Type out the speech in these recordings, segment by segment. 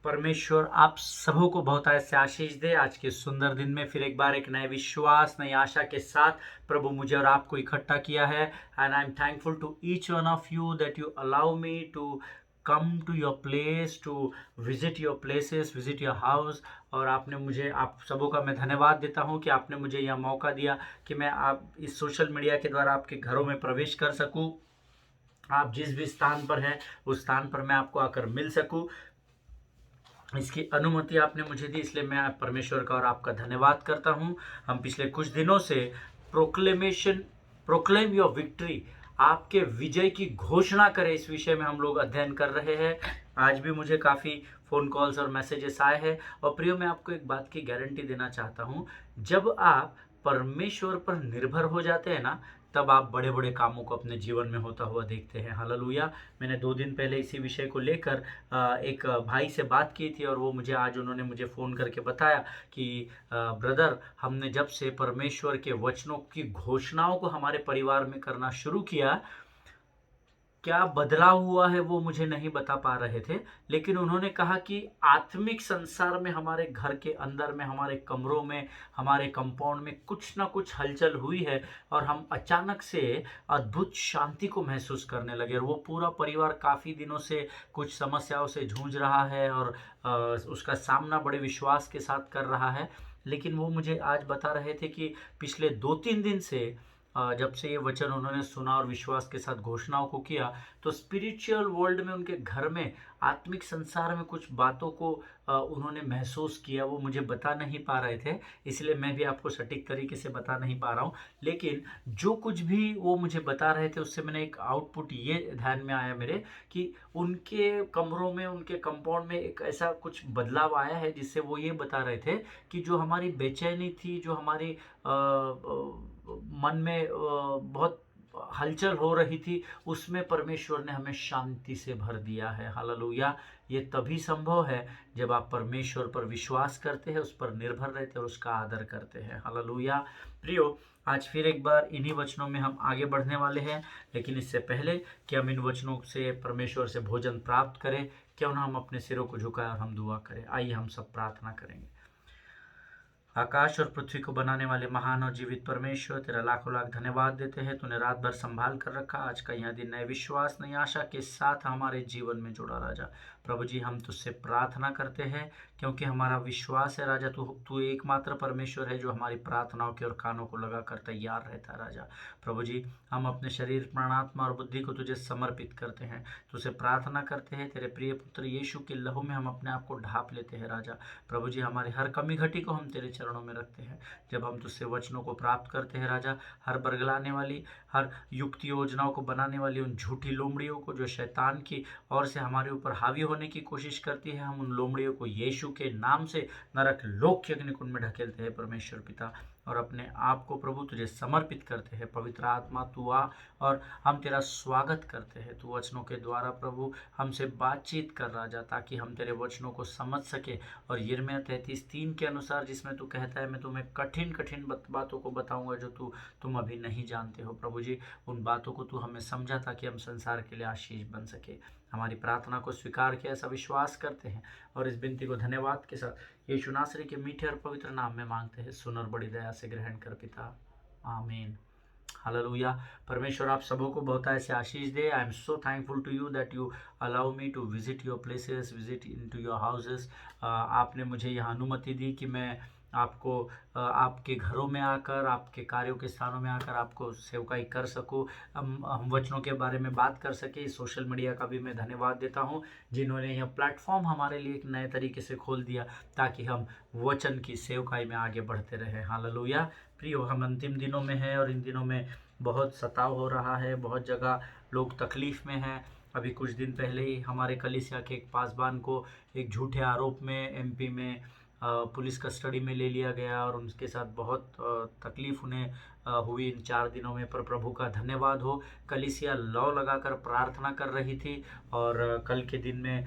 परमेश्वर आप सबों को बहुत ऐसे आशीष दे। आज के सुंदर दिन में फिर एक बार एक नए विश्वास, नई आशा के साथ प्रभु मुझे और आपको इकट्ठा किया है। And I am thankful to each one of you that you allow me to come to your place, to visit your places, visit your house. और आपने मुझे, आप सबों का मैं धन्यवाद देता हूँ कि आपने मुझे यह मौका दिया कि मैं आप इस सोशल मीडिया के द्वारा आपके घरों में प्रवेश कर सकूँ। आप जिस भी स्थान पर हैं उस स्थान पर मैं आपको आकर मिल सकूँ, इसकी अनुमति आपने मुझे दी, इसलिए मैं परमेश्वर का और आपका धन्यवाद करता हूं। हम पिछले कुछ दिनों से प्रोक्लेम योर विक्ट्री, आपके विजय की घोषणा करें, इस विषय में हम लोग अध्ययन कर रहे हैं। आज भी मुझे काफ़ी फ़ोन कॉल्स और मैसेजेस आए हैं। और प्रियो, मैं आपको एक बात की गारंटी देना चाहता हूं, जब आप परमेश्वर पर निर्भर हो जाते हैं ना, तब आप बड़े बड़े कामों को अपने जीवन में होता हुआ देखते हैं। हालेलुया। मैंने 2 दिन पहले इसी विषय को लेकर एक भाई से बात की थी, और वो मुझे आज उन्होंने मुझे फ़ोन करके बताया कि ब्रदर, हमने जब से परमेश्वर के वचनों की घोषणाओं को हमारे परिवार में करना शुरू किया, क्या बदलाव हुआ है वो मुझे नहीं बता पा रहे थे, लेकिन उन्होंने कहा कि आत्मिक संसार में, हमारे घर के अंदर में, हमारे कमरों में, हमारे कंपाउंड में कुछ ना कुछ हलचल हुई है, और हम अचानक से अद्भुत शांति को महसूस करने लगे। और वो पूरा परिवार काफ़ी दिनों से कुछ समस्याओं से जूझ रहा है, और उसका सामना बड़े विश्वास के साथ कर रहा है। लेकिन वो मुझे आज बता रहे थे कि पिछले 2-3 दिन से जब से ये वचन उन्होंने सुना और विश्वास के साथ घोषणाओं को किया, तो स्पिरिचुअल वर्ल्ड में, उनके घर में, आत्मिक संसार में कुछ बातों को उन्होंने महसूस किया। वो मुझे बता नहीं पा रहे थे, इसलिए मैं भी आपको सटीक तरीके से बता नहीं पा रहा हूँ। लेकिन जो कुछ भी वो मुझे बता रहे थे, उससे मैंने एक आउटपुट ये ध्यान में आया मेरे, कि उनके कमरों में, उनके कंपाउंड में एक ऐसा कुछ बदलाव आया है, जिससे वो ये बता रहे थे कि जो हमारी बेचैनी थी, जो हमारी मन में बहुत हलचल हो रही थी, उसमें परमेश्वर ने हमें शांति से भर दिया है। हालेलुया। ये तभी संभव है जब आप परमेश्वर पर विश्वास करते हैं, उस पर निर्भर रहते हैं और उसका आदर करते हैं। हालेलुया। प्रियो, आज फिर एक बार इन्हीं वचनों में हम आगे बढ़ने वाले हैं, लेकिन इससे पहले कि हम इन वचनों से परमेश्वर से भोजन प्राप्त करें, क्यों ना हम अपने सिरों को झुकाएं और हम दुआ करें। आइए हम सब प्रार्थना करेंगे। आकाश और पृथ्वी को बनाने वाले महान और जीवित परमेश्वर, तेरा लाखों लाख धन्यवाद देते हैं। तूने रात भर संभाल कर रखा, आज का यह दिन नए विश्वास, नई आशा के साथ हमारे जीवन में जोड़ा। राजा प्रभु जी, हम तुझसे प्रार्थना करते हैं, क्योंकि हमारा विश्वास है राजा, तू एकमात्र परमेश्वर है जो हमारी प्रार्थनाओं के और कानों को लगाकर तैयार रहता है। राजा प्रभु जी, हम अपने शरीर, प्राणात्मा और बुद्धि को तुझे समर्पित करते हैं, तुझसे प्रार्थना करते हैं, तेरे प्रिय पुत्र यीशु के लहू में हम अपने आप को ढाप लेते हैं। राजा प्रभु जी, हमारी हर कमी घटी को हम तेरे चरणों में रखते हैं। जब हम तुझसे वचनों को प्राप्त करते हैं राजा, हर बरगलाने वाली, हर युक्ति योजनाओं को बनाने वाली उन झूठी लोमड़ियों को, जो शैतान की ओर से हमारे ऊपर हावी होने की कोशिश करती है, हम उन लोमड़ियों को यीशु के नाम से नरक लोक के अग्निकुंड में ढकेलते हैं परमेश्वर पिता, और अपने आप को प्रभु तुझे समर्पित करते हैं। पवित्र आत्मा तू आ, और हम तेरा स्वागत करते हैं। तू वचनों के द्वारा प्रभु हमसे बातचीत कर राजा, ताकि हम तेरे वचनों को समझ सके। और यिर्मयाह 33:3 के अनुसार, जिसमें तू कहता है, मैं तुम्हें कठिन कठिन बातों को बताऊंगा जो तुम अभी नहीं जानते हो। प्रभु जी, उन बातों को तू हमें समझा, ताकि हम संसार के लिए आशीष बन सके। हमारी प्रार्थना को स्वीकार किया, ऐसा विश्वास करते हैं, और इस विनती को धन्यवाद के साथ यीशु नासरी के मीठे और पवित्र नाम में मांगते हैं। सुन और बड़ी दया से ग्रहण कर पिता, आमीन। हालेलुया। परमेश्वर आप सबों को बहुत ऐसे आशीष दे। I am so thankful to you that you allow me to visit your places, visit into your houses. आपने मुझे यह अनुमति दी कि मैं आपको आपके घरों में आकर, आपके कार्यों के स्थानों में आकर आपको सेवकाई कर सकूं, हम वचनों के बारे में बात कर सके। सोशल मीडिया का भी मैं धन्यवाद देता हूं, जिन्होंने यह प्लेटफॉर्म हमारे लिए एक नए तरीके से खोल दिया, ताकि हम वचन की सेवकाई में आगे बढ़ते रहें। हालेलुया। प्रियो, हम अंतिम दिनों में हैं, और इन दिनों में बहुत सताव हो रहा है, बहुत जगह लोग तकलीफ़ में हैं। अभी कुछ दिन पहले ही हमारे कलीसिया के एक पासबान को एक झूठे आरोप में एमपी में पुलिस कस्टडी में ले लिया गया, और उनके साथ बहुत तकलीफ़ उन्हें हुई इन 4 दिनों में। पर प्रभु का धन्यवाद हो, कलीसिया लौ लगाकर प्रार्थना कर रही थी, और कल के दिन में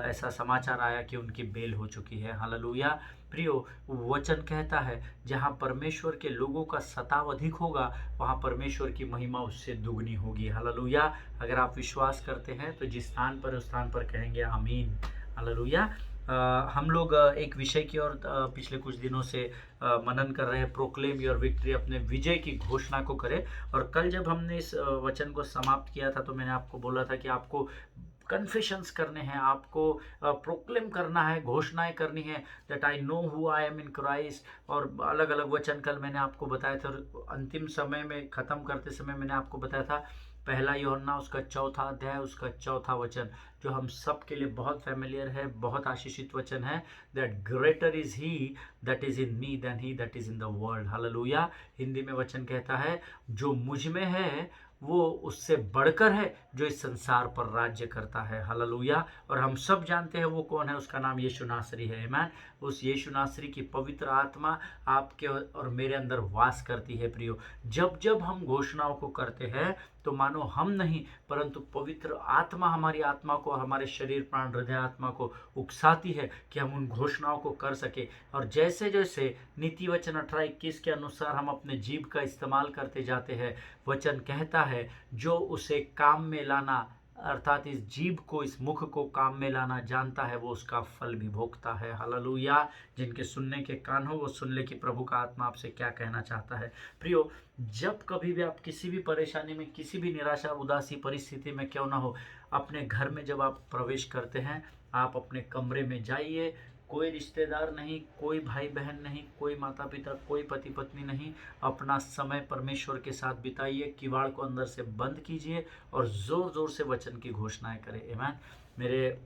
ऐसा समाचार आया कि उनकी बेल हो चुकी है। हालेलुया। प्रियो, वचन कहता है, जहाँ परमेश्वर के लोगों का सताव अधिक होगा, वहाँ परमेश्वर की महिमा उससे दुगनी होगी। हालेलुया। अगर आप विश्वास करते हैं तो जिस स्थान पर, उस स्थान पर कहेंगे आमीन। हालेलुया। हम लोग एक विषय की ओर पिछले कुछ दिनों से मनन कर रहे हैं, प्रोक्लेम योर विक्ट्री, अपने विजय की घोषणा को करें। और कल जब हमने इस वचन को समाप्त किया था तो मैंने आपको बोला था कि आपको कन्फेशंस करने हैं, आपको प्रोक्लेम करना है, घोषणाएं करनी है, that I know who I am in Christ. और अलग अलग वचन कल मैंने आपको बताया था, और अंतिम समय में ख़त्म करते समय मैंने आपको बताया था पहला यूहन्ना उसका 4था अध्याय उसका 4था वचन, जो हम सब के लिए बहुत फेमिलियर है, बहुत आशीषित वचन है, that greater is he that is in me than he that is in the world. Hallelujah. Hindi में वचन कहता है, जो मुझ में है वो उससे बढ़कर है जो इस संसार पर राज्य करता है। हालेलुया। और हम सब जानते हैं वो कौन है, उसका नाम यीशु नासरी है। आमीन। उस यीशु नासरी की पवित्र आत्मा आपके और मेरे अंदर वास करती है। प्रियो, जब जब हम घोषणाओं को करते हैं तो मानो हम नहीं परंतु पवित्र आत्मा हमारी आत्मा को, हमारे शरीर प्राण हृदय आत्मा को उकसाती है कि हम उन घोषणाओं को कर सके। और जैसे जैसे नीति वचन 18:21 के अनुसार हम अपने जीभ का इस्तेमाल करते जाते हैं, वचन कहता है जो उसे काम में लाना, अर्थात इस जीभ को, इस मुख को काम में लाना जानता है वो उसका फल भी भोगता है। हालेलुया। जिनके सुनने के कान हो वो सुन ले कि प्रभु का आत्मा आपसे क्या कहना चाहता है। प्रियो, जब कभी भी आप किसी भी परेशानी में, किसी भी निराशा उदासी परिस्थिति में क्यों ना हो, अपने घर में जब आप प्रवेश करते हैं, आप अपने कमरे में जाइए। कोई रिश्तेदार नहीं, कोई भाई बहन नहीं, कोई माता पिता, कोई पति पत्नी नहीं, अपना समय परमेश्वर के साथ बिताइए, किवाड़ को अंदर से बंद कीजिए और ज़ोर ज़ोर से वचन की घोषणाएं करें। आमीन। मेरे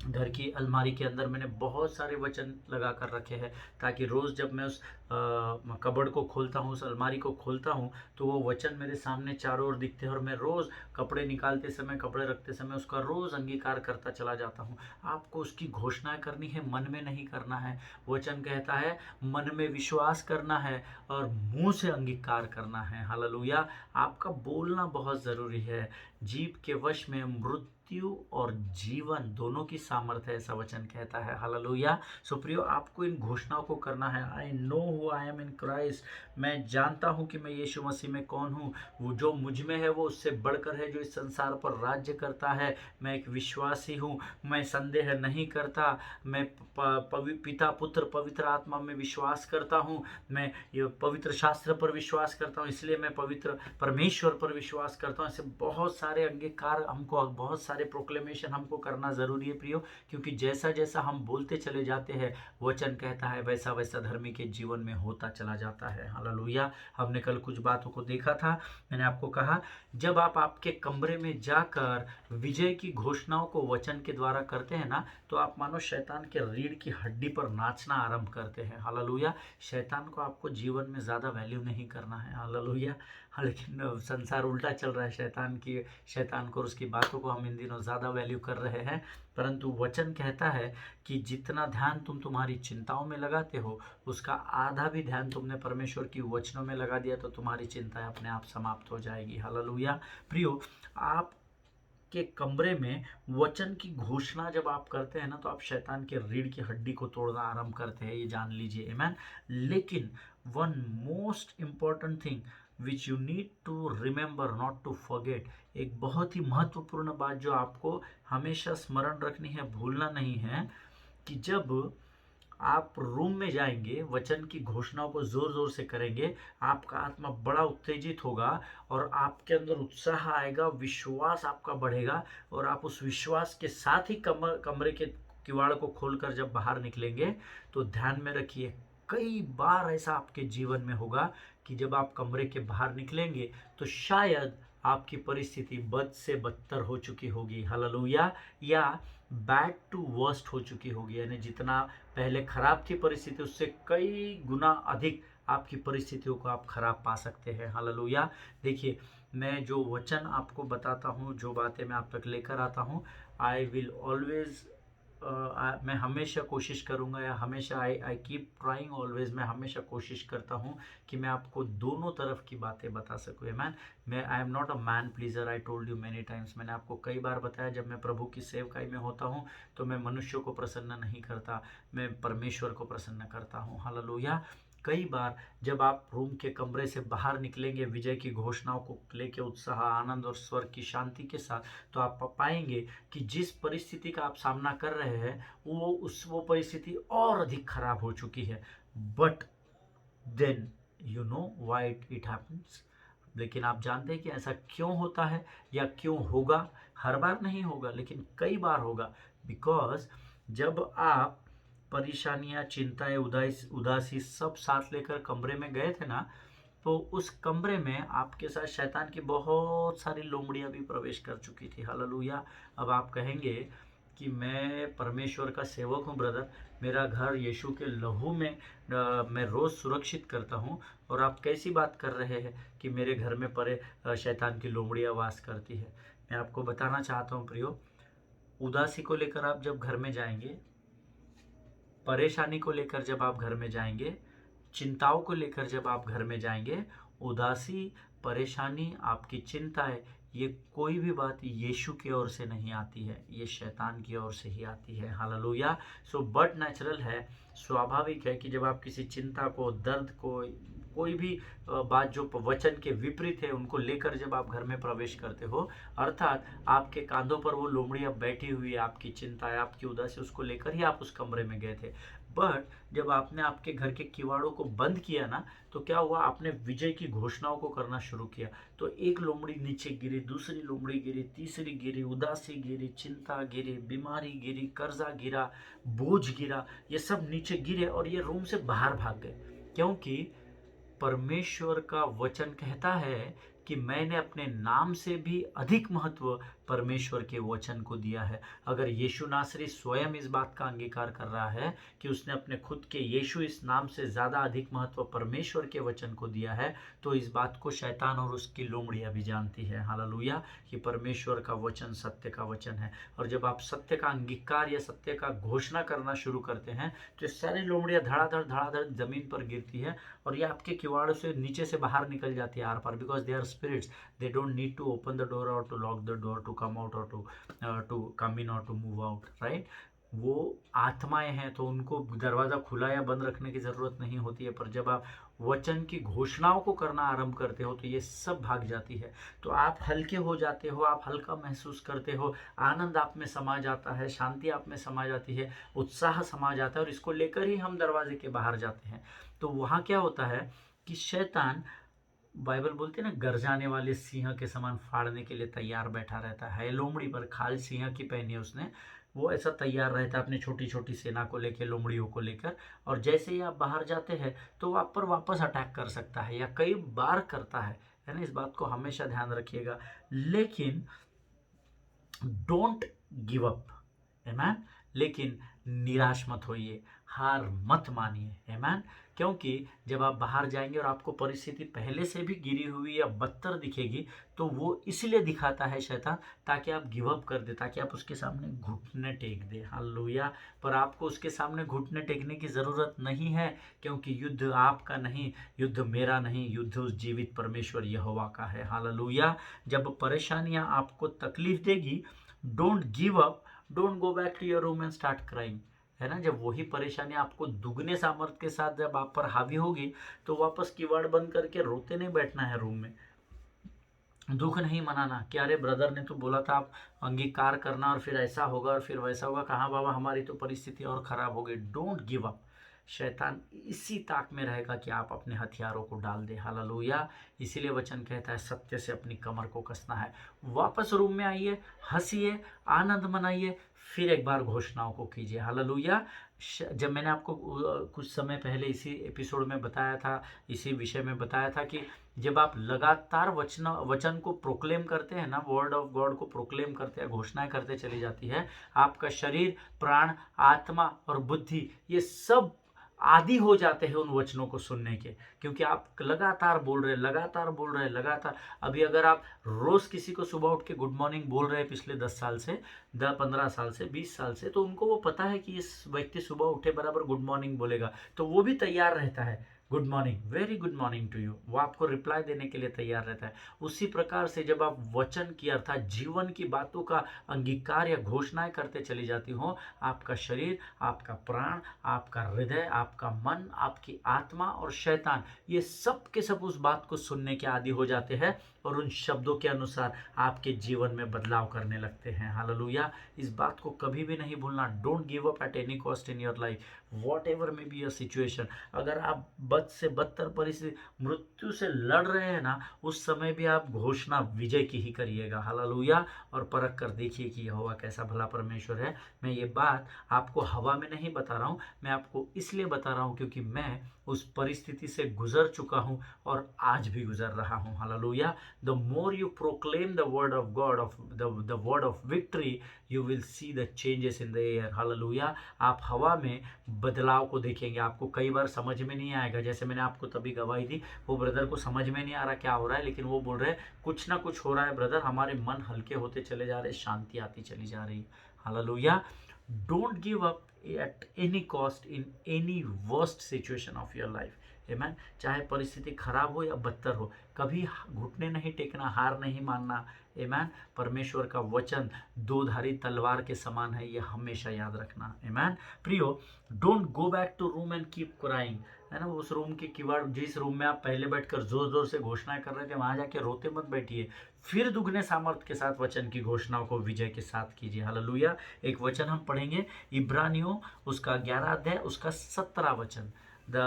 घर की अलमारी के अंदर मैंने बहुत सारे वचन लगा कर रखे हैं, ताकि रोज़ जब मैं उस कबर्ड को खोलता हूँ, उस अलमारी को खोलता हूँ, तो वो वचन मेरे सामने चारों ओर दिखते हैं और मैं रोज़ कपड़े निकालते समय, कपड़े रखते समय उसका रोज़ अंगीकार करता चला जाता हूँ। आपको उसकी घोषणा करनी है, मन में नहीं करना है। वचन कहता है मन में विश्वास करना है और मुंह से अंगीकार करना है। हालेलुया। आपका बोलना बहुत ज़रूरी है। जीभ के वश में मृत्यु और जीवन दोनों की सामर्थ्य है, ऐसा वचन कहता है। हालेलुया। सो प्रियो, आपको इन घोषणाओं को करना है। I know who I am in Christ, मैं जानता हूँ कि मैं यीशु मसीह में कौन हूँ। वो जो मुझ में है वो उससे बढ़कर है जो इस संसार पर राज्य करता है। मैं एक विश्वासी हूँ, मैं संदेह नहीं करता, मैं पिता पुत्र पवित्र आत्मा में विश्वास करता हूँ, मैं ये पवित्र शास्त्र पर विश्वास करता हूँ, इसलिए मैं पवित्र परमेश्वर पर विश्वास करता हूँ। ऐसे बहुत सारे अंगीकार हमको, बहुत सारे प्रोक्लेमेशन हमको करना ज़रूरी है प्रियो, क्योंकि जैसा जैसा हम बोलते चले जाते हैं, वचन कहता है वैसा वैसा धर्मी के जीवन में होता चला जाता है। हालेलुया। हमने कल कुछ बातों को देखा था। मैंने आपको कहा, जब आप आपके कमरे में जाकर विजय की घोषणाओं को वचन के द्वारा करते हैं ना, तो आप मानो शैतान के रीढ़ की हड्डी पर नाचना आरंभ करते हैं। हालेलुया। शैतान को आपको जीवन में ज़्यादा वैल्यू नहीं करना है। हालेलुया। हाँ, लेकिन संसार उल्टा चल रहा है। शैतान को और उसकी बातों को हम इन दिनों ज़्यादा वैल्यू कर रहे हैं। परंतु वचन कहता है कि जितना ध्यान तुम तुम्हारी चिंताओं में लगाते हो, उसका आधा भी ध्यान तुमने परमेश्वर की वचनों में लगा दिया तो तुम्हारी चिंताएं अपने आप समाप्त हो जाएगी। हालेलुया। प्रियो, आप के कमरे में वचन की घोषणा जब आप करते हैं ना, तो आप शैतान के रीढ़ की हड्डी को तोड़ना आरंभ करते हैं, ये जान लीजिए। आमीन। लेकिन one most important thing which you need to remember, not to forget, एक बहुत ही महत्वपूर्ण बात जो आपको हमेशा स्मरण रखनी है, भूलना नहीं है, कि जब आप रूम में जाएंगे, वचन की घोषणाओं को जोर जोर से करेंगे, आपका आत्मा बड़ा उत्तेजित होगा और आपके अंदर उत्साह आएगा, विश्वास आपका बढ़ेगा, और आप उस विश्वास के साथ ही कमरे के किवाड़ को खोलकर जब बाहर निकलेंगे, तो ध्यान में रखिए, कई बार ऐसा आपके जीवन में होगा कि जब आप कमरे के बाहर निकलेंगे तो शायद आपकी परिस्थिति बद से बदतर हो चुकी होगी। हालेलुया। या बैड टू वर्स्ट हो चुकी होगी, यानी जितना पहले खराब थी परिस्थिति, उससे कई गुना अधिक आपकी परिस्थितियों को आप खराब पा सकते हैं। हालेलुया। देखिए, मैं जो वचन आपको बताता हूँ, जो बातें मैं आप तक लेकर आता हूँ, आई विल ऑलवेज, मैं हमेशा कोशिश करूँगा, या हमेशा आई कीप ट्राइंग ऑलवेज, मैं हमेशा कोशिश करता हूँ कि मैं आपको दोनों तरफ की बातें बता सकूँ। मैं I am not a man pleaser, I told you many times, मैंने आपको कई बार बताया, जब मैं प्रभु की सेवकाई में होता हूँ तो मैं मनुष्यों को प्रसन्न नहीं करता, मैं परमेश्वर को प्रसन्न करता हूँ। हालेलुया। कई बार जब आप रूम के कमरे से बाहर निकलेंगे विजय की घोषणाओं को लेके उत्साह, आनंद और स्वर्ग की शांति के साथ, तो आप पाएंगे कि जिस परिस्थिति का आप सामना कर रहे हैं वो परिस्थिति और अधिक खराब हो चुकी है। But then you know why it happens. लेकिन आप जानते हैं कि ऐसा क्यों होता है या क्यों होगा? हर बार नहीं होगा लेकिन कई बार होगा। बिकॉज जब आप परेशानियां, चिंताएं, उदासी सब साथ लेकर कमरे में गए थे ना, तो उस कमरे में आपके साथ शैतान की बहुत सारी लोमड़ियां भी प्रवेश कर चुकी थी। हालेलुया। अब आप कहेंगे कि मैं परमेश्वर का सेवक हूँ ब्रदर, मेरा घर यीशु के लहू में मैं रोज़ सुरक्षित करता हूँ, और आप कैसी बात कर रहे हैं कि मेरे घर में शैतान की लोमड़ियाँ वास करती है। मैं आपको बताना चाहता हूँ प्रियो, उदासी को लेकर आप जब घर में जाएंगे, परेशानी को लेकर जब आप घर में जाएंगे, चिंताओं को लेकर जब आप घर में जाएंगे, उदासी, परेशानी, आपकी चिंताएं, ये कोई भी बात यीशु की ओर से नहीं आती है, ये शैतान की ओर से ही आती है। हालेलुया। सो बट नेचुरल है, स्वाभाविक है कि जब आप किसी चिंता को, दर्द को, कोई भी बात जो वचन के विपरीत है उनको लेकर जब आप घर में प्रवेश करते हो, अर्थात आपके कांधों पर वो लोमड़ी अब बैठी हुई है, आपकी चिंता है, आपकी उदासी, उसको लेकर ही आप उस कमरे में गए थे। बट जब आपने आपके घर के किवाड़ों को बंद किया ना, तो क्या हुआ? आपने विजय की घोषणाओं को करना शुरू किया। तो एक लोमड़ी नीचे गिरी, दूसरी लोमड़ी गिरी, तीसरी गिरी, उदासी गिरी, चिंता गिरी, बीमारी गिरी, कर्जा गिरा, बोझ गिरा, ये सब नीचे गिरे और ये रूम से बाहर भाग गए। क्योंकि परमेश्वर का वचन कहता है कि मैंने अपने नाम से भी अधिक महत्व परमेश्वर के वचन को दिया है। अगर यीशु नासरी स्वयं इस बात का अंगीकार कर रहा है कि उसने अपने खुद के यीशु इस नाम से ज़्यादा अधिक महत्व परमेश्वर के वचन को दिया है, तो इस बात को शैतान और उसकी लोमड़ियाँ भी जानती है। हालेलुया। कि परमेश्वर का वचन सत्य का वचन है, और जब आप सत्य का अंगीकार या सत्य का घोषणा करना शुरू करते हैं तो ये सारी लोमड़ियाँ धड़ाधड़ जमीन पर गिरती है, और ये आपके किवाड़ों से नीचे से बाहर निकल जाती है आर पार। Because they are spirits, they don't need to open the door or to lock the door to come out or to come in or to move out, right? वो आत्माएं हैं, तो उनको दरवाज़ा खुला या बंद रखने की ज़रूरत नहीं होती है। पर जब आप वचन की घोषणाओं को करना आरंभ करते हो तो ये सब भाग जाती है। तो आप हल्के हो जाते हो, आप हल्का महसूस करते हो, आनंद आप में समा जाता है, शांति आप में समा जाती है, उत्साह समा जाता है, और इसको लेकर ही हम दरवाजे के बाहर जाते हैं। तो वहाँ क्या होता है कि शैतान, बाइबल बोलते हैं ना, गरजाने वाले सिंह के समान फाड़ने के लिए तैयार बैठा रहता है। लोमड़ी पर खाल सिंह की पहनी है उसने, वो ऐसा तैयार रहता है अपनी छोटी छोटी सेना को लेकर, लोमड़ियों को लेकर, और जैसे ही आप बाहर जाते हैं तो वो आप पर वापस अटैक कर सकता है, या कई बार करता है ना। इस बात को हमेशा ध्यान रखिएगा। लेकिन डोंट गिव अप, आमेन। लेकिन निराश मत होइए, हार मत मानिए, आमेन। क्योंकि जब आप बाहर जाएंगे और आपको परिस्थिति पहले से भी गिरी हुई या बदतर दिखेगी, तो वो इसलिए दिखाता है शैतान, ताकि आप गिव अप कर दे, ताकि आप उसके सामने घुटने टेक दे। हालेलुया। पर आपको उसके सामने घुटने टेकने की ज़रूरत नहीं है, क्योंकि युद्ध आपका नहीं, युद्ध मेरा नहीं, युद्ध उस जीवित परमेश्वर यहोवा का है। हालेलुया। जब परेशानियां आपको तकलीफ देगी, don't give up, don't go back to your room and start crying, है ना। जब वही परेशानी आपको दुगने सामर्थ्य के साथ जब आप पर हावी होगी, तो वापस कीवाड़ बंद करके रोते नहीं बैठना है रूम में, दुख नहीं मनाना कि अरे ब्रदर ने तो बोला था आप अंगीकार करना और फिर ऐसा होगा और फिर वैसा होगा। कहाँ बाबा, हमारी तो परिस्थिति और खराब हो गई। Don't give up. शैतान इसी ताक में रहेगा कि आप अपने हथियारों को डाल दे। हालेलुया। इसीलिए वचन कहता है सत्य से अपनी कमर को कसना है। वापस रूम में आइए, हंसिए, आनंद मनाइए, फिर एक बार घोषणाओं को कीजिए। हालेलुया। जब मैंने आपको कुछ समय पहले इसी एपिसोड में बताया था, इसी विषय में बताया था कि जब आप लगातार वचन को प्रोक्लेम करते हैं ना, वर्ड ऑफ गॉड को प्रोक्लेम करते हैं, घोषणाएं करते चली जाती है, आपका शरीर, प्राण, आत्मा और बुद्धि, ये सब आदी हो जाते हैं उन वचनों को सुनने के, क्योंकि आप लगातार बोल रहे हैं, लगातार बोल रहे हैं, लगातार। अभी अगर आप रोज़ किसी को सुबह उठ के गुड मॉर्निंग बोल रहे हैं पिछले 10 साल से, 15 साल से, 20 साल से, तो उनको वो पता है कि इस व्यक्ति सुबह उठे बराबर गुड मॉर्निंग बोलेगा, तो वो भी तैयार रहता है। Good morning, very good morning to you, वो आपको रिप्लाई देने के लिए तैयार रहता है। उसी प्रकार से जब आप वचन की अर्थात जीवन की बातों का अंगीकार या घोषणाएं करते चली जाती हो, आपका शरीर, आपका प्राण, आपका हृदय, आपका मन, आपकी आत्मा और शैतान, ये सब के सब उस बात को सुनने के आदी हो जाते हैं और उन शब्दों के अनुसार आपके जीवन में बदलाव करने लगते हैं। हालेलुया। इस बात को कभी भी नहीं भूलना। Don't give up at any cost in your life, what ever may be your situation. अगर आप बद से बदतर परिस्थिति, मृत्यु से लड़ रहे हैं ना, उस समय भी आप घोषणा विजय की ही करिएगा। हालेलुया। और परख कर देखिए कि यहोवा कैसा भला परमेश्वर है। मैं ये बात आपको हवा में नहीं बता रहा हूँ, मैं आपको इसलिए बता रहा हूँ क्योंकि मैं उस परिस्थिति से गुजर चुका हूँ और आज भी गुजर रहा हूँ। Hallelujah. The more you proclaim the word of God, of the word of victory, you will see the changes in the air. Hallelujah. आप हवा में बदलाव को देखेंगे। आपको कई बार समझ में नहीं आएगा, जैसे मैंने आपको तभी गवाही दी, वो ब्रदर को समझ में नहीं आ रहा क्या हो रहा है, लेकिन वो बोल रहे हैं कुछ ना कुछ हो रहा है ब्रदर, हमारे मन हल्के होते चले जा रहे, शांति आती चली जा रही है। Hallelujah. Don't give up at any cost in any worst situation of your life. Amen. चाहे परिस्थिति खराब हो या बदतर हो, कभी घुटने नहीं टेकना, हार नहीं मानना। आमेन। परमेश्वर का वचन दो-धारी तलवार के समान है, ये हमेशा याद रखना। आमेन। प्रियो, don't go back to room and keep crying, है ना। उस रूम के किवाड़, जिस रूम में आप पहले बैठकर जोर जोर से घोषणाएं कर रहे थे, वहां जाके रोते मत बैठिए, फिर दुगने सामर्थ्य के साथ वचन की घोषणाओं को विजय के साथ कीजिए। हालेलुया। एक वचन हम पढ़ेंगे, इब्रानियों उसका 11 अध्याय उसका 17 वचन, the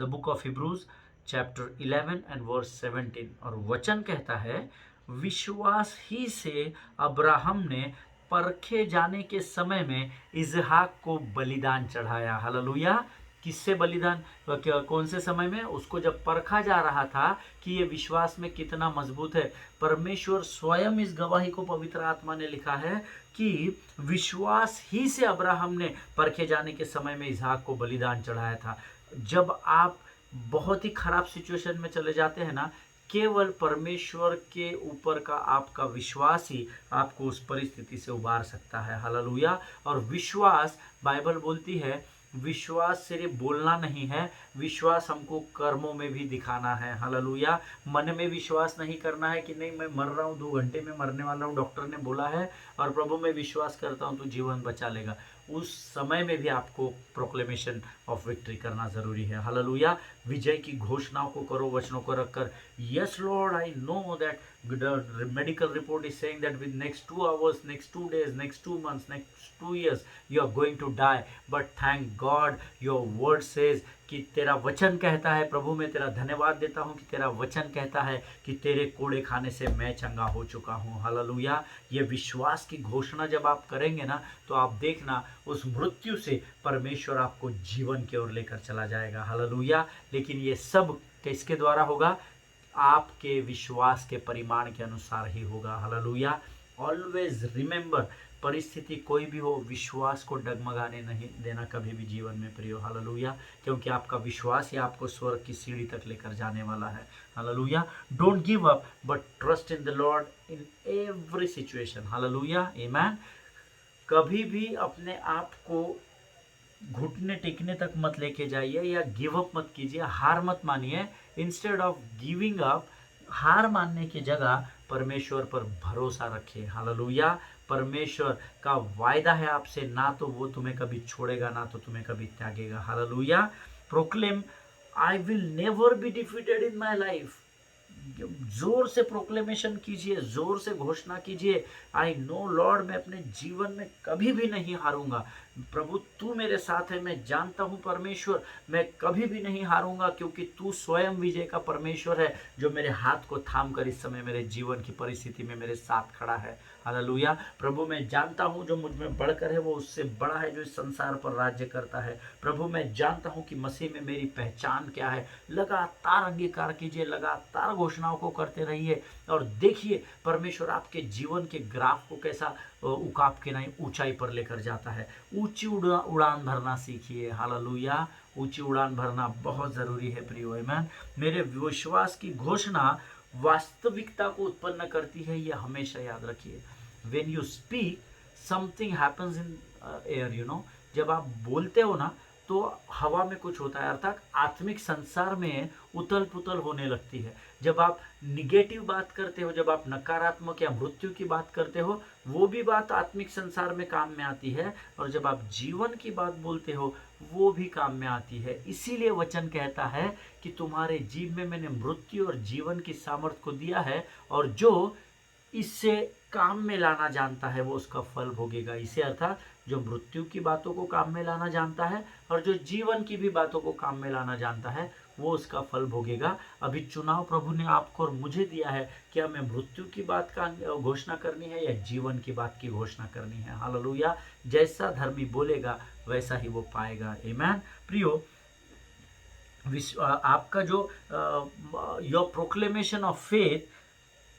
book of Hebrews chapter 11 and verse 17। और वचन कहता है, विश्वास ही से अब्राहम ने परखे जाने के समय में इसहाक को बलिदान चढ़ाया। हालेलुया। किससे बलिदान, कौन से समय में? उसको जब परखा जा रहा था कि ये विश्वास में कितना मजबूत है। परमेश्वर स्वयं इस गवाही को पवित्र आत्मा ने लिखा है कि विश्वास ही से अब्राहम ने परखे जाने के समय में इसहाक को बलिदान चढ़ाया था। जब आप बहुत ही खराब सिचुएशन में चले जाते हैं ना, केवल परमेश्वर के ऊपर का आपका विश्वास ही आपको उस परिस्थिति से उबार सकता है। हालेलुया। और विश्वास, बाइबल बोलती है, विश्वास सिर्फ बोलना नहीं है, विश्वास हमको कर्मों में भी दिखाना है। हालेलुया। मन में विश्वास नहीं करना है कि नहीं मैं मर रहा हूँ, 2 घंटे में मरने वाला हूँ, डॉक्टर ने बोला है और प्रभु मैं विश्वास करता हूँ तो जीवन बचा लेगा। उस समय में भी आपको प्रोक्लेमेशन ऑफ विक्ट्री करना जरूरी है। हालेलुया। विजय की घोषणाओं को करो वचनों को रखकर। Yes Lord, I know that the medical report is saying that with next 2 hours, next 2 days, next 2 months, next 2 years you are going to die, but thank God your word says कि तेरा वचन कहता है, प्रभु मैं तेरा धन्यवाद देता हूँ कि तेरा वचन कहता है कि तेरे कोड़े खाने से मैं चंगा हो चुका हूँ। हालेलुया। ये विश्वास की घोषणा जब आप करेंगे ना, तो आप देखना उस मृत्यु से परमेश्वर आपको जीवन की ओर लेकर चला जाएगा। हालेलुया। लेकिन ये सब किसके द्वारा होगा? आपके विश्वास के परिमाण के अनुसार ही होगा। हालेलुया। ऑलवेज रिमेंबर, परिस्थिति कोई भी हो, विश्वास को डगमगाने नहीं देना कभी भी जीवन में प्रियो। हालेलुया। क्योंकि आपका विश्वास ही आपको स्वर्ग की सीढ़ी तक लेकर जाने वाला है। Hallelujah. Don't give up but trust in the Lord in every situation. Hallelujah. Amen. कभी भी अपने आप को घुटने टेकने तक मत लेके जाइए या गिव अप मत कीजिए, हार मत मानिए। इंस्टेड ऑफ गिविंग अप, हार मानने की जगह परमेश्वर पर भरोसा रखिए। हालेलुया। परमेश्वर का वायदा है आपसे, ना तो वो तुम्हें कभी छोड़ेगा, ना तो तुम्हें कभी त्यागेगा। Hallelujah. Proclaim, I will never be defeated in my life. जोर से प्रोक्लेमेशन कीजिए, जोर से घोषणा कीजिए, आई नो लॉर्ड, मैं अपने जीवन में कभी भी नहीं हारूंगा। प्रभु तू मेरे साथ है, मैं जानता हूँ परमेश्वर मैं कभी भी नहीं हारूंगा, क्योंकि तू स्वयं विजय का परमेश्वर है जो मेरे हाथ को थाम कर इस समय मेरे जीवन की परिस्थिति में मेरे साथ खड़ा है। हालेलुया। प्रभु मैं जानता हूँ जो मुझ में बढ़कर है वो उससे बड़ा है जो इस संसार पर राज्य करता है। प्रभु मैं जानता हूँ कि मसीह में मेरी पहचान क्या है। लगातार अंगीकार कीजिए, लगातार घोषणाओं को करते रहिए और देखिए परमेश्वर आपके जीवन के ग्राफ को कैसा उकाब के नहीं ऊंचाई पर लेकर जाता है। ऊंची उड़ान भरना सीखिए। हालेलुया। ऊंची उड़ान भरना बहुत जरूरी है प्रियो। आमीन। मेरे विश्वास की घोषणा वास्तविकता को उत्पन्न करती है, ये हमेशा याद रखिए। When you speak, something happens in air, you know। जब आप बोलते हो ना, तो हवा में कुछ होता है, अर्थात आत्मिक संसार में उथल पुथल होने लगती है। जब आप निगेटिव बात करते हो, जब आप नकारात्मक या मृत्यु की बात करते हो, वो भी बात आत्मिक संसार में काम में आती है, और जब आप जीवन की बात बोलते हो वो भी काम में आती है। इसीलिए वचन कहता है कि तुम्हारे जीव में मैंने मृत्यु और जीवन की सामर्थ्य को दिया है, और जो इससे काम में लाना जानता है वो उसका फल भोगेगा। इसे अर्थात जो मृत्यु की बातों को काम में लाना जानता है और जो जीवन की भी बातों को काम में लाना जानता है वो उसका फल भोगेगा। अभी चुनाव प्रभु ने आपको और मुझे दिया है कि हमें मृत्यु की बात का घोषणा करनी है या जीवन की बात की घोषणा करनी है। हालेलुया। जैसा धर्मी बोलेगा वैसा ही वो पाएगा। आमीन। प्रियो, आपका जो your proclamation of faith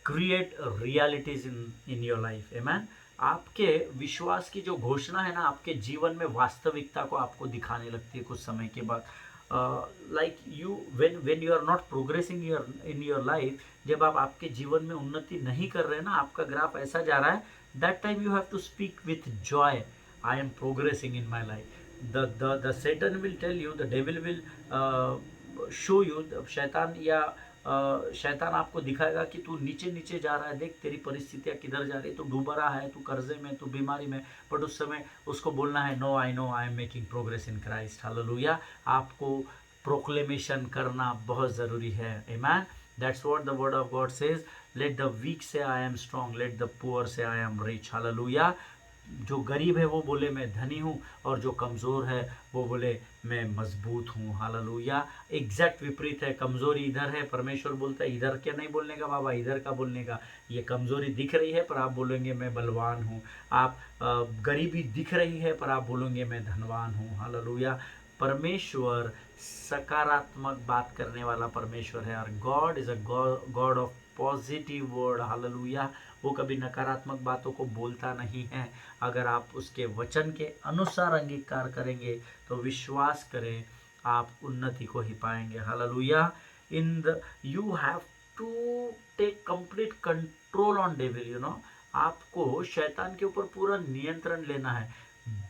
create realities in your life. आमीन। आपके विश्वास की जो घोषणा है ना, आपके जीवन में वास्तविकता को आपको दिखाने लगती है कुछ समय के बाद। Like you when you are not progressing in your life, जब आप आपके जीवन में उन्नति नहीं कर रहे ना, आपका ग्राफ ऐसा जा रहा है, that time you have to speak with joy, I am progressing in my life. The Satan will tell you, the devil will show you, शैतान आपको दिखाएगा कि तू नीचे नीचे जा रहा है, देख तेरी परिस्थितियाँ किधर जा रही है, तू डूब रहा है, तू कर्जे में, तू बीमारी में। बट उस समय उसको बोलना है, no I am making progress in Christ. Hallelujah. आपको प्रोक्लेमेशन करना बहुत ज़रूरी है। Amen. That's what the word of God says, let the weak say I am strong, let the poor say I am rich. Hallelujah. जो गरीब है वो बोले मैं धनी हूँ, और जो कमज़ोर है वो बोले मैं मजबूत हूँ। हालेलुया। एग्जैक्ट विपरीत है। कमज़ोरी इधर है, परमेश्वर बोलता है इधर क्या नहीं बोलने का बाबा, इधर का बोलने का। ये कमज़ोरी दिख रही है पर आप बोलेंगे मैं बलवान हूँ। आप गरीबी दिख रही है पर आप बोलेंगे मैं धनवान हूँ। हालेलुया। परमेश्वर सकारात्मक बात करने वाला परमेश्वर है, और God is a God of positive word. Hallelujah. वो कभी नकारात्मक बातों को बोलता नहीं है। अगर आप उसके वचन के अनुसार अंगीकार करेंगे तो विश्वास करें आप उन्नति को ही पाएंगे। Hallelujah. In the you have to take complete control on devil. You know, आपको शैतान के ऊपर पूरा नियंत्रण लेना है।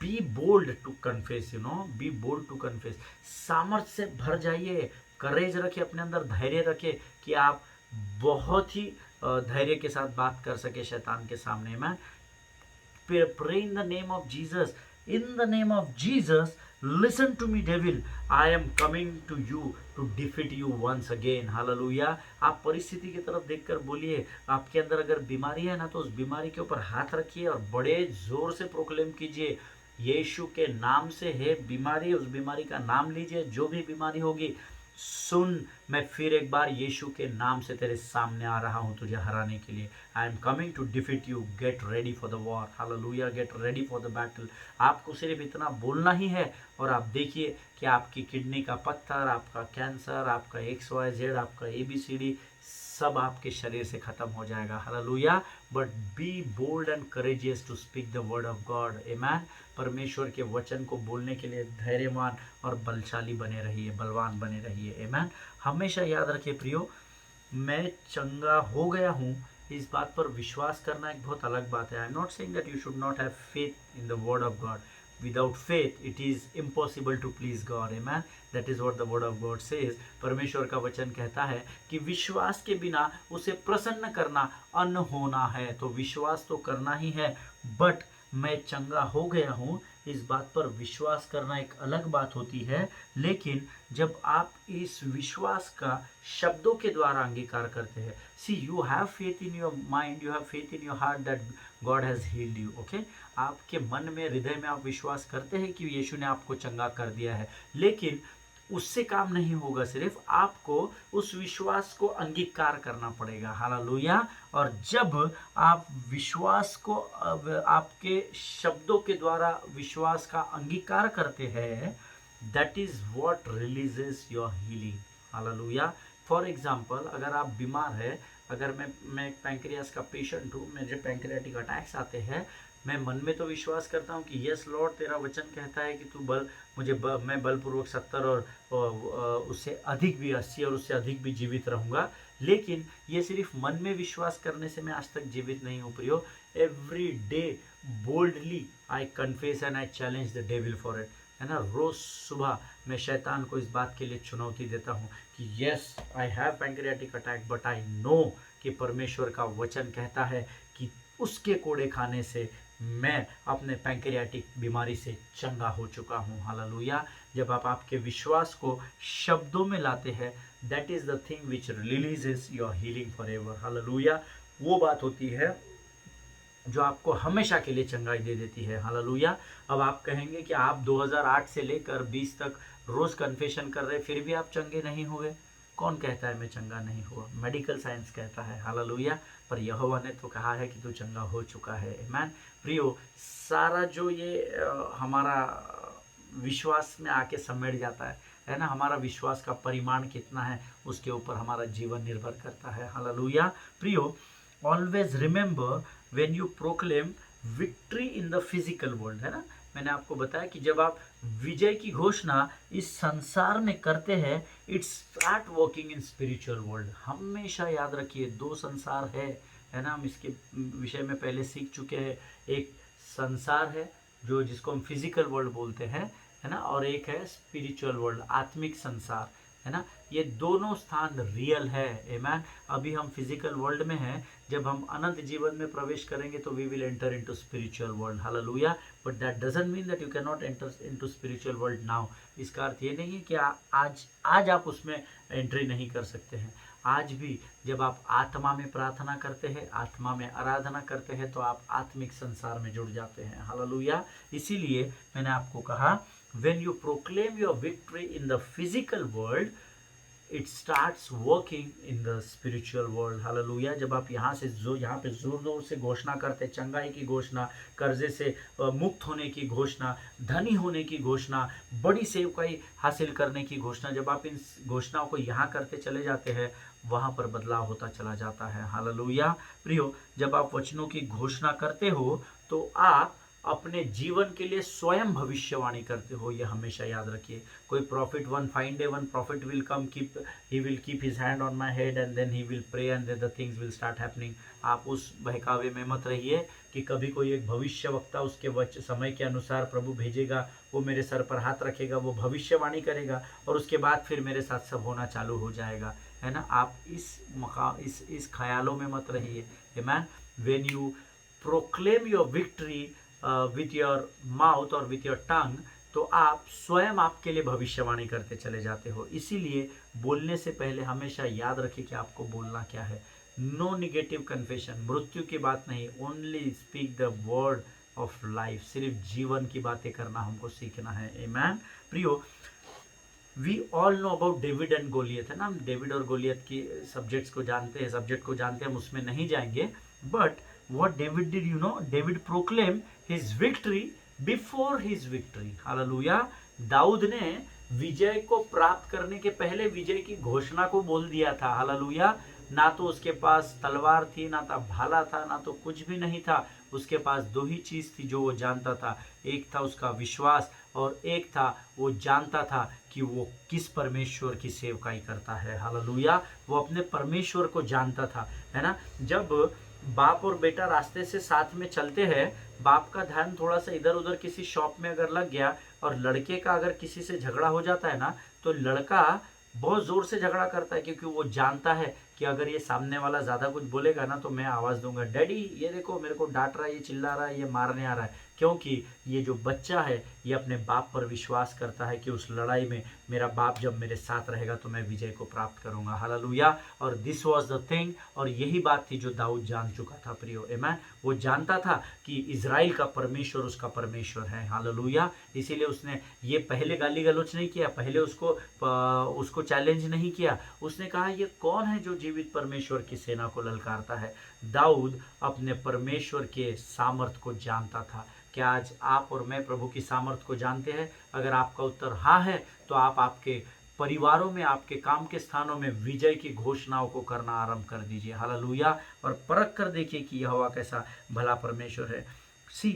Be bold to confess, you know, be bold to confess. सामर्थ्य से भर जाइए, करेज रखे, अपने अंदर धैर्य रखे कि आप बहुत ही धैर्य के साथ बात कर सके शैतान के सामने में। Pray in the name of Jesus. In the name of Jesus, listen to me, devil. I am coming to you to defeat you once again. Hallelujah. आप परिस्थिति की तरफ देखकर बोलिए, आपके अंदर अगर बीमारी है ना, तो उस बीमारी के ऊपर हाथ रखिए और बड़े जोर से प्रोक्लेम कीजिए, यीशु के नाम से है बीमारी, उस बीमारी का नाम लीजिए। जो भी बीमारी होगी, सुन, मैं फिर एक बार यीशु के नाम से तेरे सामने आ रहा हूँ तुझे हराने के लिए। I am coming to defeat you, get ready for the war. Hallelujah. Get ready for the battle. आपको सिर्फ इतना बोलना ही है, और आप देखिए कि आपकी किडनी का पत्थर, आपका कैंसर, आपका XYZ, आपका ABCD सब आपके शरीर से खत्म हो जाएगा। Hallelujah. But be bold and courageous to speak the word of God. आमीन। परमेश्वर के वचन को बोलने के लिए धैर्यवान और बलशाली बने रहिए, बलवान बने रहिए। आमीन। हमेशा याद रखिए प्रियो, मैं चंगा हो गया हूँ, इस बात पर विश्वास करना एक बहुत अलग बात है। I am not saying that you should not have faith in the word of God. Without faith it is impossible to please God. Amen. That is what the word of God says. परमेश्वर का वचन कहता है कि विश्वास के बिना उसे प्रसन्न करना अनहोना है। तो विश्वास तो करना ही है, बट मैं चंगा हो गया हूँ, इस बात पर विश्वास करना एक अलग बात होती है। लेकिन जब आप इस विश्वास का शब्दों के द्वारा अंगीकार करते हैं, see you have faith in your mind, you have faith in your heart that God has healed you. Okay, आपके मन में, हृदय में आप विश्वास करते हैं कि यीशु ने आपको चंगा कर दिया है, लेकिन उससे काम नहीं होगा। सिर्फ आपको उस विश्वास को अंगीकार करना पड़ेगा। हालेलुया। और जब आप विश्वास को आपके शब्दों के द्वारा विश्वास का अंगीकार करते हैं, that is what releases your healing. Hallelujah. For example, अगर आप बीमार है, अगर मैं एक पैंक्रियास का पेशेंट हूँ, मुझे पैंक्रियाटिक अटैक्स आते हैं, मैं मन में तो विश्वास करता हूँ कि यस लॉर्ड, तेरा वचन कहता है कि तू मैं बलपूर्वक 70 और उससे अधिक भी 80 और उससे अधिक भी जीवित रहूँगा। लेकिन ये सिर्फ मन में विश्वास करने से मैं आज तक जीवित नहीं हूँ प्रियो। Every day boldly I confess and I challenge the devil for it. है ना। रोज़ सुबह मैं शैतान को इस बात के लिए चुनौती देता हूँ कि yes I have pancreatic attack, but I know कि परमेश्वर का वचन कहता है कि उसके कोड़े खाने से मैं अपने पैंक्रियाटिक बीमारी से चंगा हो चुका हूँ। हालेलुया। जब आप आपके विश्वास को शब्दों में लाते हैं, that is the thing which releases your healing for ever. Hallelujah. वो बात होती है जो आपको हमेशा के लिए चंगाई दे देती है। हालेलुया। अब आप कहेंगे कि आप 2008 से लेकर 20 तक रोज़ कन्फेशन कर रहे, फिर भी आप चंगे नहीं हुए। कौन कहता है मैं चंगा नहीं हुआ? मेडिकल साइंस कहता है। हालेलुया। पर यहोवा ने तो कहा है कि तू चंगा हो चुका है। आमीन। प्रियो, सारा जो ये हमारा विश्वास में आके समेट जाता है ना, हमारा विश्वास का परिमाण कितना है उसके ऊपर हमारा जीवन निर्भर करता है। हालेलुया। प्रियो, always remember when you proclaim victory in the physical world, है ना। मैंने आपको बताया कि जब आप विजय की घोषणा इस संसार में करते हैं, it's start working in spiritual world. हमेशा याद रखिए, दो संसार है ना। हम इसके विषय में पहले सीख चुके हैं। एक संसार है जो जिसको हम फिजिकल वर्ल्ड बोलते हैं, है ना, और एक है स्पिरिचुअल वर्ल्ड, आत्मिक संसार, है ना। ये दोनों स्थान रियल है। आमीन। अभी हम फिजिकल वर्ल्ड में हैं, जब हम अनंत जीवन में प्रवेश करेंगे तो we will enter into spiritual world. Hallelujah. But that doesn't mean that you can not enter into spiritual world now. इसका अर्थ ये नहीं है कि आज आप उसमें एंट्री नहीं कर सकते हैं। आज भी जब आप आत्मा में प्रार्थना करते हैं, आत्मा में आराधना करते हैं, तो आप आत्मिक संसार में जुड़ जाते हैं। हालेलुया। इसीलिए मैंने आपको कहा, when you proclaim your victory in the physical world, it starts working in the spiritual world. Hallelujah. जब आप यहाँ पे जोर जोर से घोषणा करते हैं, चंगाई की घोषणा, कर्जे से मुक्त होने की घोषणा, धनी होने की घोषणा, बड़ी सेवकाई हासिल करने की घोषणा, जब आप इन घोषणाओं को यहाँ करते चले जाते हैं, वहाँ पर बदलाव होता चला जाता है। हालेलुया। प्रियो, जब आप वचनों की घोषणा करते हो तो आप अपने जीवन के लिए स्वयं भविष्यवाणी करते हो। ये हमेशा याद रखिए। कोई prophet, one fine day one prophet will come, he will keep his hand on my head and then he will pray and then the things will start happening. आप उस बहकावे में मत रहिए कि कभी कोई एक भविष्यवक्ता उसके समय के अनुसार प्रभु भेजेगा, वो मेरे सर पर हाथ रखेगा, वो भविष्यवाणी करेगा और उसके बाद फिर मेरे साथ सब होना चालू हो जाएगा, है ना। आप इस ख्यालों में मत रहिए। आमीन। When you proclaim your victory with your mouth और विथ योर टंग, तो आप स्वयं आपके लिए भविष्यवाणी करते चले जाते हो। इसीलिए बोलने से पहले हमेशा याद रखिए कि आपको बोलना क्या है। नो निगेटिव कन्फेशन, मृत्यु की बात नहीं, only speak the word of life. सिर्फ जीवन की बातें करना हमको सीखना है। आमीन। प्रियो, we all know about David and Goliath, है ना। हम डेविड और गोलियत की सब्जेक्ट को जानते हैं, हम उसमें नहीं जाएंगे। But what David did, David proclaimed his victory before his victory. Hallelujah. दाऊद ने विजय को प्राप्त करने के पहले विजय की घोषणा को बोल दिया था। हालेलुया। ना तो उसके पास तलवार थी, ना था भाला था, ना तो कुछ भी नहीं था। उसके पास दो ही चीज़ थी जो वो जानता था। एक था उसका विश्वास और एक था वो जानता था कि वो किस परमेश्वर की सेवकाई करता है। हालेलुया। वो अपने परमेश्वर को जानता था, है ना। जब बाप और बेटा रास्ते से साथ में चलते हैं, बाप का ध्यान थोड़ा सा इधर उधर किसी शॉप में अगर लग गया और लड़के का अगर किसी से झगड़ा हो जाता है ना, तो लड़का बहुत ज़ोर से झगड़ा करता है, क्योंकि वो जानता है कि अगर ये सामने वाला ज़्यादा कुछ बोलेगा ना तो मैं आवाज़ दूंगा, डैडी ये देखो मेरे को डांट रहा है, ये चिल्ला रहा है, ये मारने आ रहा है। क्योंकि ये जो बच्चा है ये अपने बाप पर विश्वास करता है कि उस लड़ाई में मेरा बाप जब मेरे साथ रहेगा तो मैं विजय को प्राप्त करूंगा। हालेलुया। और दिस वाज द थिंग, और यही बात थी जो दाऊद जान चुका था। प्रियो, आमीन। वो जानता था कि इज़राइल का परमेश्वर उसका परमेश्वर है। हालेलुया। इसीलिए उसने ये पहले गाली गलौच नहीं किया, पहले उसको चैलेंज नहीं किया। उसने कहा ये कौन है जो जीवित परमेश्वर की सेना को ललकारता है। दाऊद अपने परमेश्वर के सामर्थ को जानता था। क्या आज आप और मैं प्रभु की सामर्थ को जानते हैं? अगर आपका उत्तर हाँ है तो आप आपके परिवारों में, आपके काम के स्थानों में विजय की घोषणाओं को करना आरंभ कर दीजिए। हालेलुया। और परख कर देखिए कि यहोवा कैसा भला परमेश्वर है। See,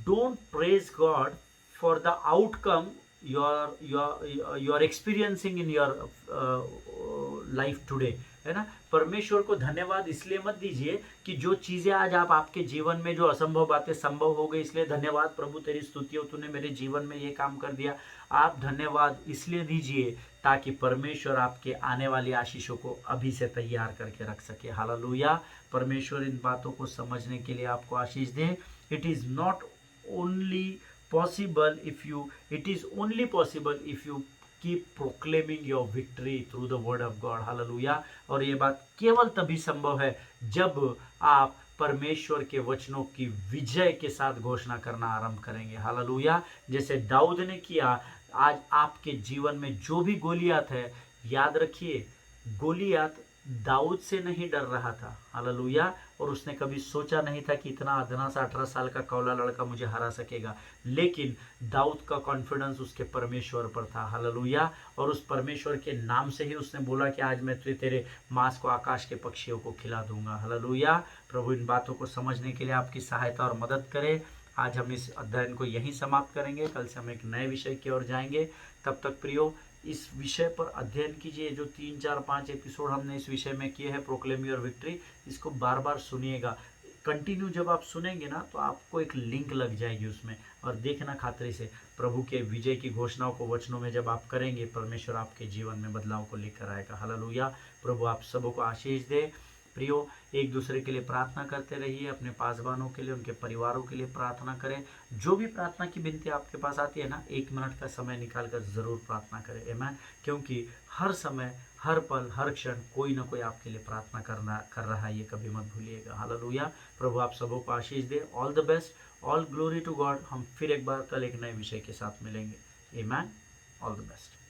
don't praise God for the outcome you are experiencing in your life today. है ना। परमेश्वर को धन्यवाद इसलिए मत दीजिए कि जो चीज़ें आज आप आपके जीवन में, जो असंभव बातें संभव हो गई, इसलिए धन्यवाद प्रभु तेरी स्तुति हो, तूने मेरे जीवन में ये काम कर दिया। आप धन्यवाद इसलिए दीजिए ताकि परमेश्वर आपके आने वाली आशीषों को अभी से तैयार करके रख सके। हालेलुया। परमेश्वर इन बातों को समझने के लिए आपको आशीष दे। It is not only possible if you it is only possible if you keep proclaiming your victory through the word of God. Hallelujah. और ये बात केवल तभी संभव है जब आप परमेश्वर के वचनों की विजय के साथ घोषणा करना आरंभ करेंगे। हालेलुया। जैसे दाऊद ने किया, आज आपके जीवन में जो भी गोलियात है, याद रखिए गोलियात दाऊद से नहीं डर रहा था। हालेलुया। और उसने कभी सोचा नहीं था कि इतना अदना सा 18 साल का कौला लड़का मुझे हरा सकेगा, लेकिन दाऊद का कॉन्फिडेंस उसके परमेश्वर पर था। हालेलुया। और उस परमेश्वर के नाम से ही उसने बोला कि आज मैं तेरे मांस को आकाश के पक्षियों को खिला दूंगा। हालेलुया। प्रभु इन बातों को समझने के लिए आपकी सहायता और मदद करे। आज हम इस अध्ययन को यहीं समाप्त करेंगे, कल से हम एक नए विषय की ओर जाएंगे। तब तक प्रियो, इस विषय पर अध्ययन कीजिए। जो 3, 4, 5 एपिसोड हमने इस विषय में किए हैं, प्रोक्लेम योर विक्ट्री, इसको बार बार सुनिएगा। कंटिन्यू जब आप सुनेंगे ना, तो आपको एक लिंक लग जाएगी उसमें। और देखना खातरी से प्रभु के विजय की घोषणाओं को वचनों में जब आप करेंगे, परमेश्वर आपके जीवन में बदलाव को लेकर आएगा। हालेलुया। प्रभु आप सबों को आशीष दे। प्रियो, एक दूसरे के लिए प्रार्थना करते रहिए, अपने पासवानों के लिए, उनके परिवारों के लिए प्रार्थना करें। जो भी प्रार्थना की विनती आपके पास आती है ना, 1 मिनट का समय निकाल कर ज़रूर प्रार्थना करें। आमीन। क्योंकि हर समय, हर पल, हर क्षण कोई ना कोई आपके लिए प्रार्थना कर रहा है, ये कभी मत भूलिएगा। हालेलुया। प्रभु आप सबों को आशीष दे। All the best, all glory to God. हम फिर एक बार कल एक नए विषय के साथ मिलेंगे। आमीन। All the best.